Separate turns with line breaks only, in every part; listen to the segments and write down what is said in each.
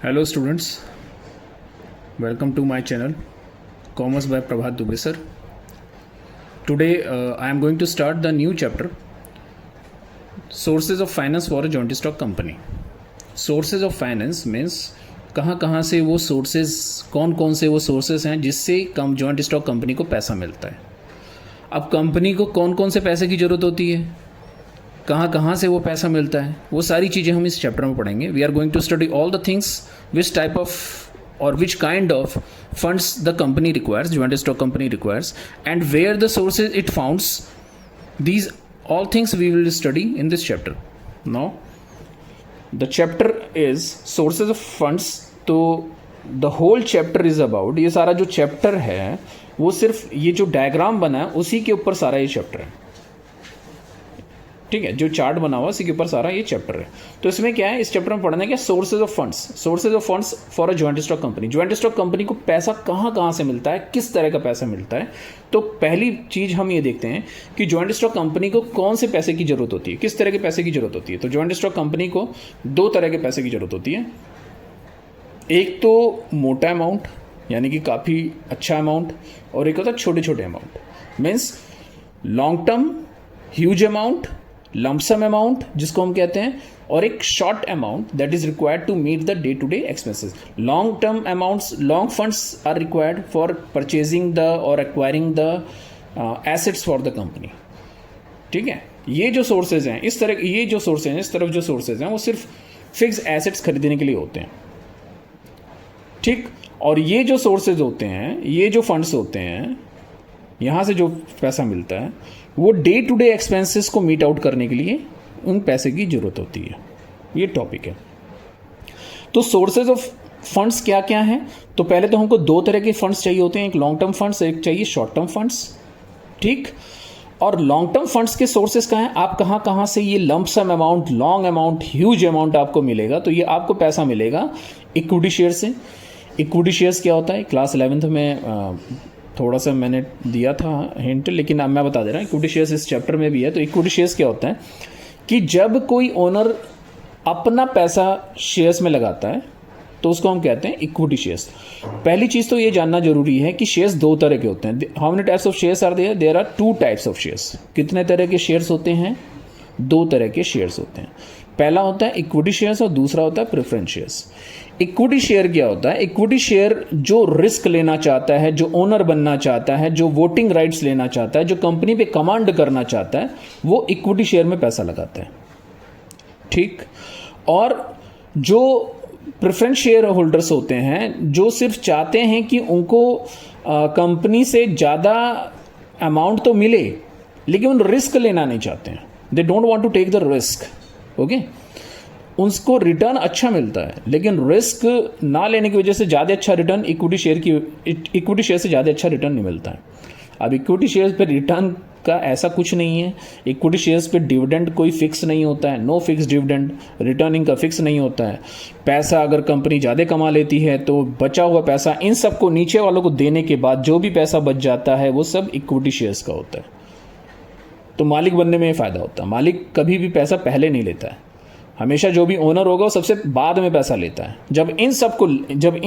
Hello students, welcome to my channel Commerce by Prabhat Dubey sir. Today I am going to start the new chapter Sources of Finance for a Joint Stock Company. Sources of Finance means कहाँ से वो sources, कौन से वो sources हैं जिससे joint stock company को पैसा मिलता है. अब कंपनी को कौन से पैसे की ज़रूरत होती है, कहाँ से वो पैसा मिलता है, वो सारी चीज़ें हम इस चैप्टर में पढ़ेंगे. We are going to study all the things which type of और which kind of funds the company requires, joint stock company requires, and where the sources it founds. These all things we will study in this chapter. Now the chapter is sources of funds. तो the whole chapter is about, ये सारा जो chapter है वो सिर्फ ये जो diagram बना है उसी के ऊपर सारा ये चैप्टर है. ठीक है, जो चार्ट बना हुआ उसी के ऊपर सारा ये चैप्टर है. तो इसमें क्या है, इस चैप्टर में पढ़ना है क्या, sources of funds for a joint stock company. Joint stock company को पैसा कहाँ से मिलता है, किस तरह का पैसा मिलता है. तो पहली चीज़ हम ये देखते हैं कि जॉइंट स्टॉक कंपनी को कौन से पैसे की ज़रूरत होती है, किस तरह के पैसे की ज़रूरत होती है. तो जॉइंट स्टॉक कंपनी को दो तरह के पैसे की ज़रूरत होती है. एक तो मोटा अमाउंट यानी कि काफ़ी अच्छा अमाउंट, और एक होता है छोटे amount. Means long term huge amount, lump sum amount जिसको हम कहते हैं, और एक short amount that is required to meet the day to day expenses. Long term amounts, long funds are required for purchasing the और acquiring the assets for the company. ठीक है, ये जो सोर्सेज हैं इस तरह, ये जो सोर्सेज हैं इस तरफ जो सोर्सेज हैं वो सिर्फ फिक्स एसेट्स खरीदने के लिए होते हैं. ठीक, और ये जो सोर्सेज होते हैं, ये जो फंड्स होते हैं, यहाँ से जो पैसा मिलता है वो डे टू डे एक्सपेंसेस को मीट आउट करने के लिए उन पैसे की ज़रूरत होती है. ये टॉपिक है. तो सोर्सेज ऑफ फंड्स क्या क्या हैं. तो पहले तो हमको दो तरह के फंड्स चाहिए होते हैं, एक लॉन्ग टर्म फंड्स, एक चाहिए शॉर्ट टर्म फंड्स. ठीक, और लॉन्ग टर्म फंड्स के सोर्सेज कहाँ हैं, आप कहाँ से ये lump sum amount, long amount, huge amount आपको मिलेगा. तो ये आपको पैसा मिलेगा इक्विटी शेयर से. इक्विटी शेयर्स क्या होता है, क्लास 11th में थोड़ा सा मैंने दिया था हिंट, लेकिन अब मैं बता दे रहा हूँ. इक्विटी शेयर्स इस चैप्टर में भी है. तो इक्विटी शेयर्स क्या होता है कि जब कोई ओनर अपना पैसा शेयर्स में लगाता है तो उसको हम कहते हैं इक्विटी शेयर्स. पहली चीज़ तो ये जानना जरूरी है कि शेयर्स दो तरह के होते हैं. How many types of shares are there, there are 2 types of shares. कितने तरह के शेयर्स होते हैं, 2 तरह के शेयर्स होते हैं. पहला होता है इक्विटी शेयर्स और दूसरा होता है प्रेफरेंस शेयर्स. इक्विटी शेयर क्या होता है, इक्विटी शेयर जो रिस्क लेना चाहता है, जो ओनर बनना चाहता है, जो वोटिंग राइट्स लेना चाहता है, जो कंपनी पे कमांड करना चाहता है, वो इक्विटी शेयर में पैसा लगाता है. ठीक, और जो प्रेफरेंस शेयर होल्डर्स होते हैं जो सिर्फ चाहते हैं कि उनको कंपनी से ज़्यादा अमाउंट तो मिले लेकिन उन रिस्क लेना नहीं चाहते हैं. They don't want to take the risk. Okay, उनको रिटर्न अच्छा मिलता है लेकिन रिस्क ना लेने की वजह से ज़्यादा अच्छा रिटर्न इक्विटी शेयर से ज़्यादा अच्छा रिटर्न नहीं मिलता है. अब इक्विटी शेयर्स पे रिटर्न का ऐसा कुछ नहीं है. इक्विटी शेयर्स पे डिविडेंड कोई फिक्स नहीं होता है, नो फिक्स डिविडेंड. रिटर्निंग का फिक्स नहीं होता है. पैसा अगर कंपनी ज़्यादा कमा लेती है तो बचा हुआ पैसा इन सबको नीचे वालों को देने के बाद जो भी पैसा बच जाता है वो सब इक्विटी शेयर्स का होता है. तो मालिक बनने में फ़ायदा होता है. मालिक कभी भी पैसा पहले नहीं लेता है, हमेशा जो भी ओनर होगा वो सबसे बाद में पैसा लेता है. जब इन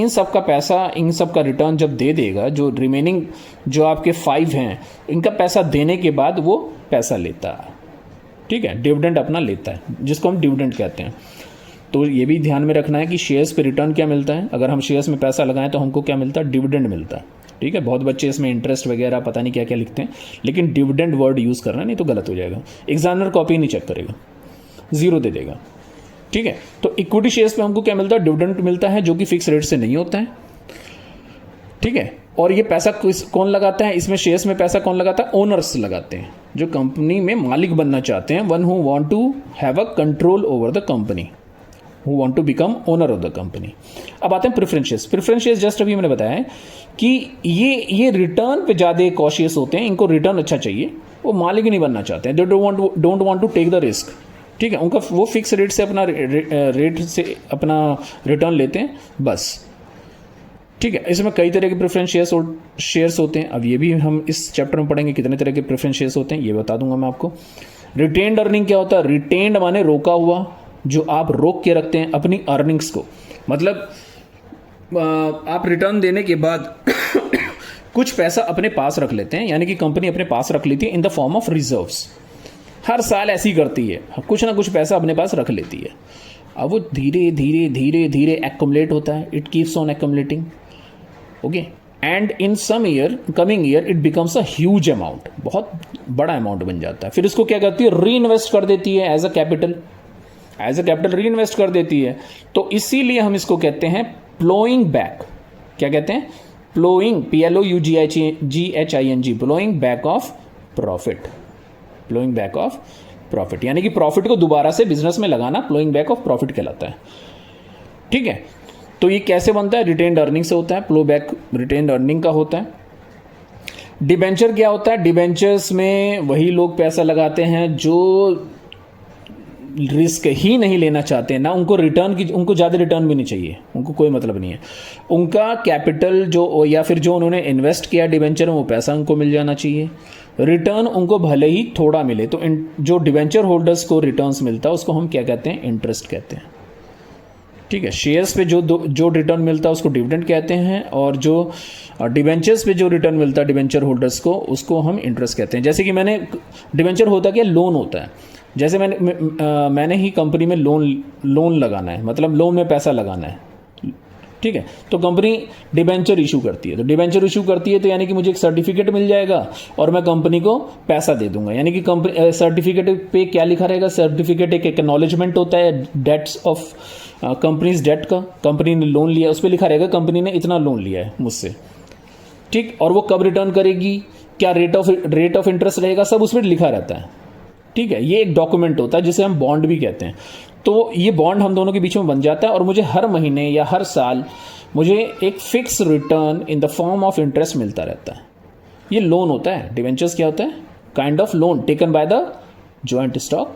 सब का पैसा, इन सब का रिटर्न जब दे देगा, जो रिमेनिंग जो आपके 5 हैं इनका पैसा देने के बाद वो पैसा लेता है. ठीक है, डिविडेंड अपना लेता है जिसको हम डिविडेंड कहते हैं. तो ये भी ध्यान में रखना है कि शेयर्स पे रिटर्न क्या मिलता है. अगर हम शेयर्स में पैसा लगाएं तो हमको क्या मिलता है, डिविडेंड मिलता है. ठीक है, बहुत बच्चे इसमें इंटरेस्ट वगैरह पता नहीं क्या क्या लिखते हैं, लेकिन डिविडेंड वर्ड यूज़ करना नहीं तो गलत हो जाएगा. एग्जामिनर कॉपी नहीं चेक करेगा, 0 दे देगा. ठीक है, तो इक्विटी शेयर्स पे हमको क्या मिलता है, डिविडेंड मिलता है जो कि फिक्स रेट से नहीं होता है. ठीक है, और ये पैसा कौन लगाता है, इसमें शेयर्स में पैसा कौन लगाता है, ओनर्स लगाते हैं जो कंपनी में मालिक बनना चाहते हैं. One who want to have a control over the company, who want to become owner of the company. अब आते हैं preference shares. Preference shares just अभी मैंने बताया है कि ये रिटर्न पे ज़्यादा कॉशियस होते हैं. इनको रिटर्न अच्छा चाहिए, वो मालिक नहीं बनना चाहते हैं. They don't want to take the risk. ठीक है, उनका वो फिक्स रेट से अपना रिटर्न लेते हैं बस. ठीक है, इसमें कई तरह के प्रेफरेंस शेयर्स होते हैं. अब ये भी हम इस चैप्टर में पढ़ेंगे कितने तरह के प्रेफरेंस शेयर्स होते हैं, ये बता दूंगा मैं आपको. रिटेन्ड अर्निंग क्या होता है, रिटेन्ड माने रोका हुआ, जो आप रोक के रखते हैं अपनी अर्निंग्स को. मतलब आप रिटर्न देने के बाद कुछ पैसा अपने पास रख लेते हैं, यानी कि कंपनी अपने पास रख लेती है in the form of reserves. हर साल ऐसी करती है, कुछ ना कुछ पैसा अपने पास रख लेती है। अब वो धीरे धीरे धीरे धीरे एक्युमुलेट होता है, it keeps on accumulating, okay, and in some year, coming year, it becomes a huge amount, बहुत बड़ा अमाउंट बन जाता है। फिर इसको क्या करती है, री इन्वेस्ट कर देती है एज अ कैपिटल, री इन्वेस्ट कर देती है। तो इसीलिए हम इसको कहते हैं प्लोइंग बैक। क्या कहते हैं? Ploughing, PLOUGHING, ploughing back of profit, ploughing back of profit, यानी कि प्रॉफिट को दोबारा से बिजनेस में लगाना प्लोइंग बैक ऑफ प्रॉफिट कहलाता है। ठीक है, तो ये कैसे बनता है? रिटेन्ड अर्निंग से होता है, प्लो बैक रिटेन्ड अर्निंग का होता है। डिबेंचर क्या होता है? डिबेंचर्स में वही लोग पैसा लगाते हैं जो रिस्क ही नहीं लेना चाहते ना, उनको रिटर्न की, उनको ज़्यादा रिटर्न भी नहीं चाहिए, उनको कोई मतलब नहीं है। उनका कैपिटल जो या फिर जो उन्होंने इन्वेस्ट किया डिबेंचर में, वो पैसा उनको मिल जाना चाहिए। रिटर्न उनको भले ही थोड़ा मिले, तो जो डिबेंचर होल्डर्स को रिटर्न्स मिलता है उसको हम क्या कहते हैं? इंटरेस्ट कहते हैं। ठीक है, शेयर्स पे जो रिटर्न मिलता है उसको डिविडेंड कहते हैं, और जो डिबेंचर्स पे जो रिटर्न मिलता है डिबेंचर होल्डर्स को, उसको हम इंटरेस्ट कहते हैं। जैसे कि मैंने, डिबेंचर होता क्या? लोन होता है। जैसे मैंने ही कंपनी में लोन लगाना है, मतलब लोन में पैसा लगाना है, ठीक है, तो कंपनी डिबेंचर इशू करती है। तो डिबेंचर इशू करती है तो यानी कि मुझे एक सर्टिफिकेट मिल जाएगा और मैं कंपनी को पैसा दे दूंगा। यानी कि कंपनी सर्टिफिकेट पे क्या लिखा रहेगा? सर्टिफिकेट एक एक्नॉलेजमेंट होता है डेट्स ऑफ कंपनीज डेट का, कंपनी ने लोन लिया, उस पर लिखा रहेगा कंपनी ने इतना लोन लिया है मुझसे, ठीक, और वो कब रिटर्न करेगी, क्या रेट ऑफ इंटरेस्ट रहेगा, सब उस पर लिखा रहता है। ठीक है, ये एक डॉक्यूमेंट होता है जिसे हम बॉन्ड भी कहते हैं। तो ये बॉन्ड हम दोनों के बीच में बन जाता है और मुझे हर महीने या हर साल मुझे एक fix return in the form of interest मिलता रहता है। ये लोन होता है। डिवेंचर्स क्या होता है? Kind of loan taken by the joint stock